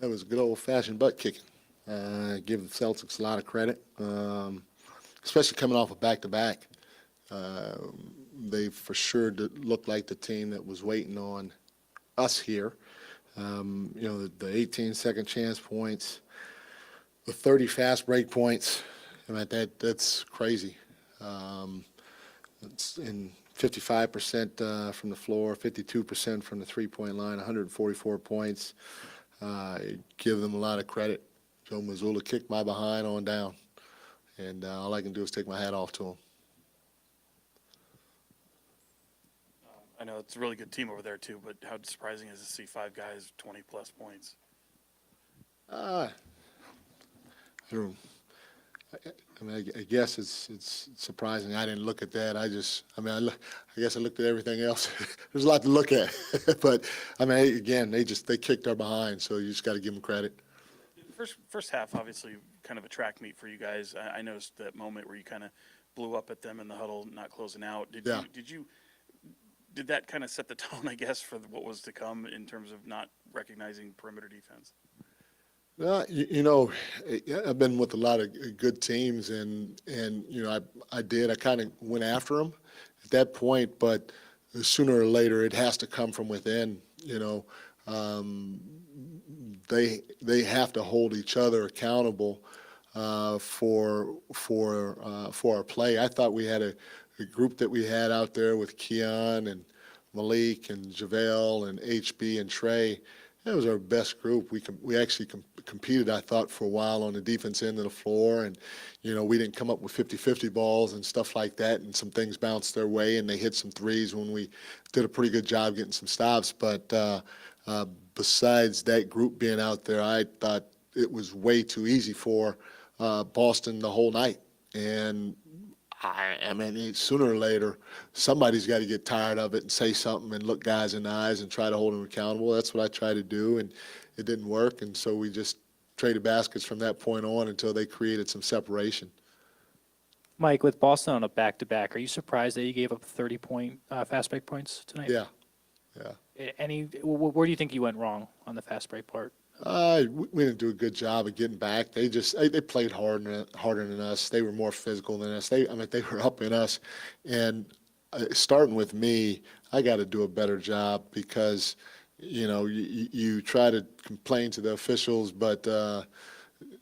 That was good old-fashioned butt kicking. Give the Celtics a lot of credit, especially coming off a back-to-back. They for sure looked like the team that was waiting on us here. The 18 second chance points, the 30 fast break points. I mean, that's crazy. It's in 55% from the floor, 52% from the three-point line, 144 points. Give them a lot of credit. Joe Mazzulla kicked my behind on down, and all I can do is take my hat off to him. I know it's a really good team over there too, but how surprising is it to see 5 guys 20-plus points? I guess it's surprising. I didn't look at that. I guess I looked at everything else. There's a lot to look at, but I mean, again, they kicked our behind, so you just got to give them credit. First half, obviously, kind of a track meet for you guys. I noticed that moment where you kind of blew up at them in the huddle, not closing out. Did that kind of set the tone, I guess, for what was to come in terms of not recognizing perimeter defense? I've been with a lot of good teams, and I kind of went after them at that point, but sooner or later it has to come from within. They have to hold each other accountable for our play. I thought we had a group that we had out there with Keon and Malik and JaVale and HB and Trey. That was our best group. We actually competed, I thought, for a while on the defense end of the floor, and we didn't come up with 50-50 balls and stuff like that, and some things bounced their way, and they hit some threes when we did a pretty good job getting some stops. But besides that group being out there, I thought it was way too easy for Boston the whole night, and I mean, sooner or later, somebody's got to get tired of it and say something and look guys in the eyes and try to hold them accountable. That's what I tried to do, and it didn't work. And so we just traded baskets from that point on until they created some separation. Mike, with Boston on a back-to-back, are you surprised that you gave up 30-point fast break points tonight? Yeah. Where do you think you went wrong on the fast break part? We didn't do a good job of getting back. They played harder than us. They were more physical than us. They were up in us. And starting with me, I got to do a better job because, you try to complain to the officials, but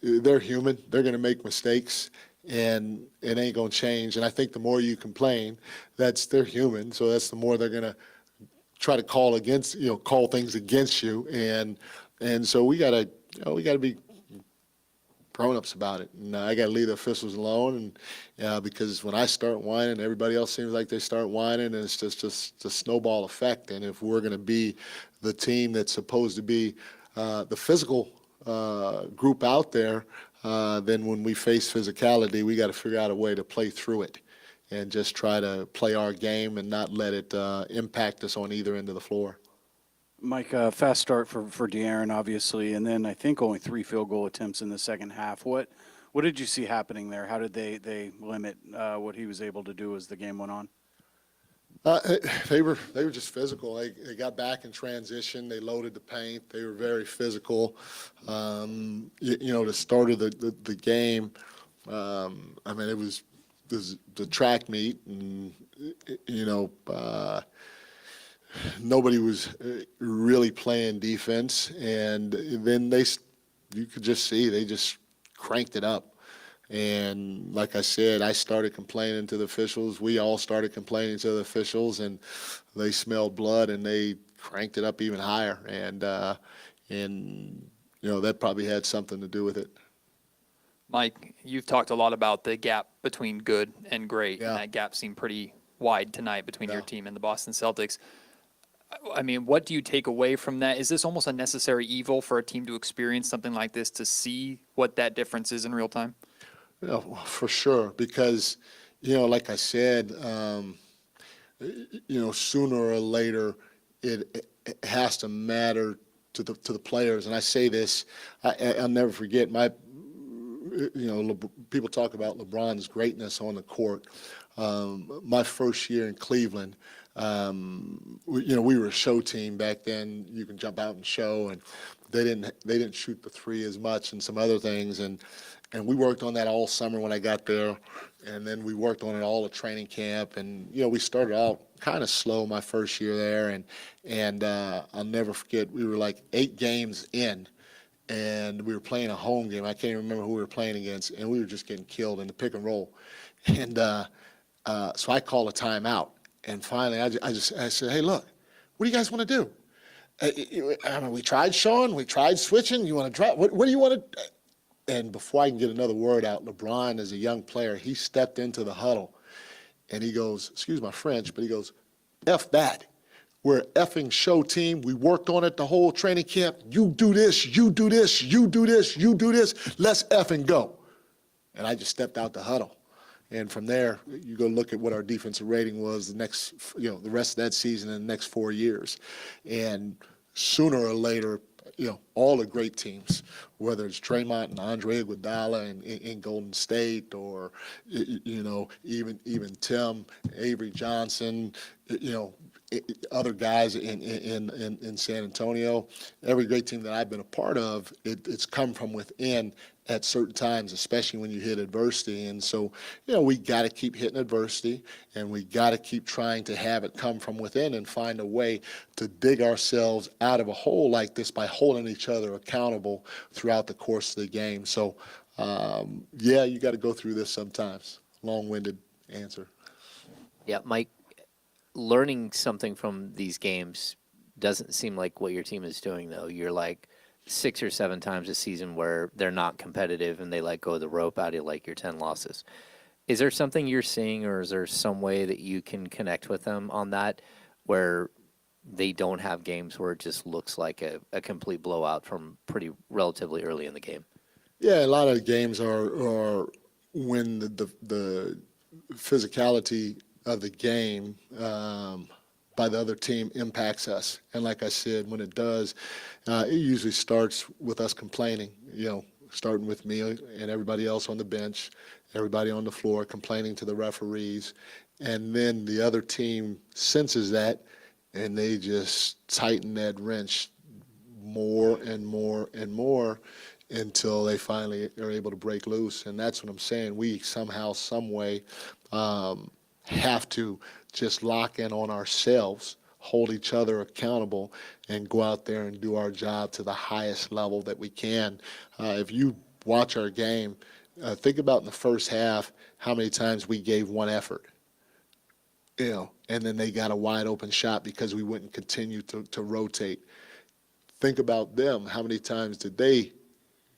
they're human. They're going to make mistakes, and it ain't going to change. And I think the more you complain, they're human. So that's the more they're going to try to call things against you. And so we gotta be grown-ups about it, and I gotta leave the officials alone. And because when I start whining, everybody else seems like they start whining, and it's just a snowball effect. And if we're gonna be the team that's supposed to be the physical group out there, then when we face physicality, we got to figure out a way to play through it, and just try to play our game and not let it impact us on either end of the floor. Mike, fast start for De'Aaron, obviously, and then I think only 3 field goal attempts in the second half. What did you see happening there? How did they limit what he was able to do as the game went on? They were just physical. They got back in transition. They loaded the paint. They were very physical. The start of the game, it was the track meet, and nobody was really playing defense, and then you could just see they just cranked it up. And like I said, I started complaining to the officials. We all started complaining to the officials, and they smelled blood, and they cranked it up even higher. And that probably had something to do with it. Mike, you've talked a lot about the gap between good and great, Yeah. and that gap seemed pretty wide tonight between your team and the Boston Celtics. I mean, what do you take away from that? Is this almost a necessary evil for a team to experience something like this, to see what that difference is in real time? Yeah, for sure, because, like I said, sooner or later it has to matter to the players. And I say this, I'll never forget people talk about LeBron's greatness on the court. My first year in Cleveland, we were a show team back then. You can jump out and show, and they didn't shoot the three as much and some other things, and we worked on that all summer when I got there, and then we worked on it all at training camp, and we started out kind of slow my first year there, and I'll never forget, we were like 8 games in, and we were playing a home game. I can't even remember who we were playing against, and we were just getting killed in the pick and roll, and so I called a timeout, and finally I said, hey, look, what do you guys want to do? I mean, we tried showing, we tried switching. You want to try? What do you want to? And before I can get another word out, LeBron, as a young player, he stepped into the huddle, and he goes, excuse my French, but he goes, F that. We're an effing show team. We worked on it the whole training camp. You do this, you do this, you do this, you do this. Let's effing go. And I just stepped out the huddle. And from there, you go look at what our defensive rating was the rest of that season and the next 4 years. And sooner or later, all the great teams, whether it's Draymond and Andre Iguodala in Golden State, or even Tim, Avery Johnson, other guys in San Antonio. Every great team that I've been a part of, it's come from within at certain times, especially when you hit adversity. And so, we got to keep hitting adversity, and we got to keep trying to have it come from within and find a way to dig ourselves out of a hole like this by holding each other accountable throughout the course of the game. So, you got to go through this sometimes. Long-winded answer. Yeah, Mike, learning something from these games doesn't seem like what your team is doing, though. You're like 6 or 7 times a season where they're not competitive and they let go of the rope out of like your 10 losses. Is there something you're seeing, or is there some way that you can connect with them on that, where they don't have games where it just looks like a complete blowout from relatively early in the game? Yeah, a lot of the games are when the physicality of the game by the other team impacts us. And like I said, when it does, it usually starts with us complaining, starting with me and everybody else on the bench, everybody on the floor complaining to the referees. And then the other team senses that, and they just tighten that wrench more and more and more until they finally are able to break loose. And that's what I'm saying. We somehow, some way, have to just lock in on ourselves, hold each other accountable, and go out there and do our job to the highest level that we can. If you watch our game, think about in the first half how many times we gave one effort, and then they got a wide open shot because we wouldn't continue to rotate. Think about them. How many times did they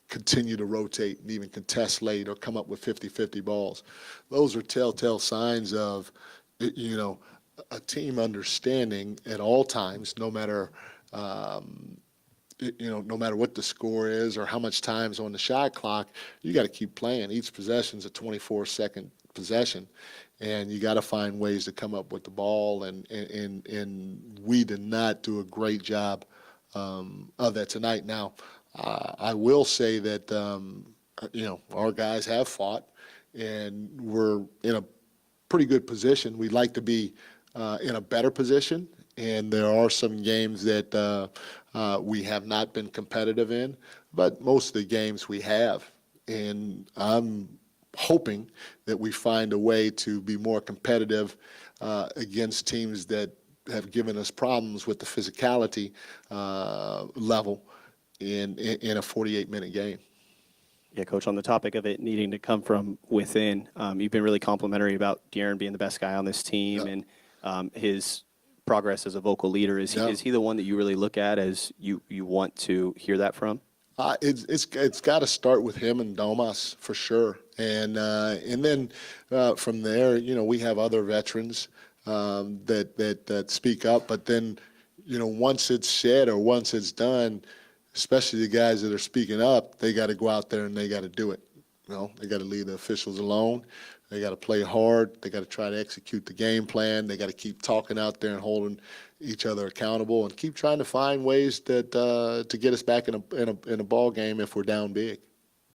continue to rotate and even contest late or come up with 50-50 balls? Those are telltale signs of, a team understanding at all times, no matter no matter what the score is or how much time's on the shot clock, you got to keep playing. Each possession's a 24-second possession, and you got to find ways to come up with the ball. And we did not do a great job of that tonight. Now, I will say that our guys have fought, and we're in a pretty good position. We'd like to be in a better position, and there are some games that we have not been competitive in, but most of the games we have. And I'm hoping that we find a way to be more competitive against teams that have given us problems with the physicality level in a 48-minute game. Yeah, Coach, on the topic of it needing to come from within, you've been really complimentary about De'Aaron being the best guy on this team, Yep. and his progress as a vocal leader. Is he the one that you really look at as you want to hear that from? It's got to start with him and Domas for sure, and then from there, we have other veterans that speak up. But then, once it's said or once it's done, especially the guys that are speaking up, they got to go out there and they got to do it. They got to leave the officials alone. They got to play hard. They got to try to execute the game plan. They got to keep talking out there and holding each other accountable, and keep trying to find ways that to get us back in a ball game if we're down big.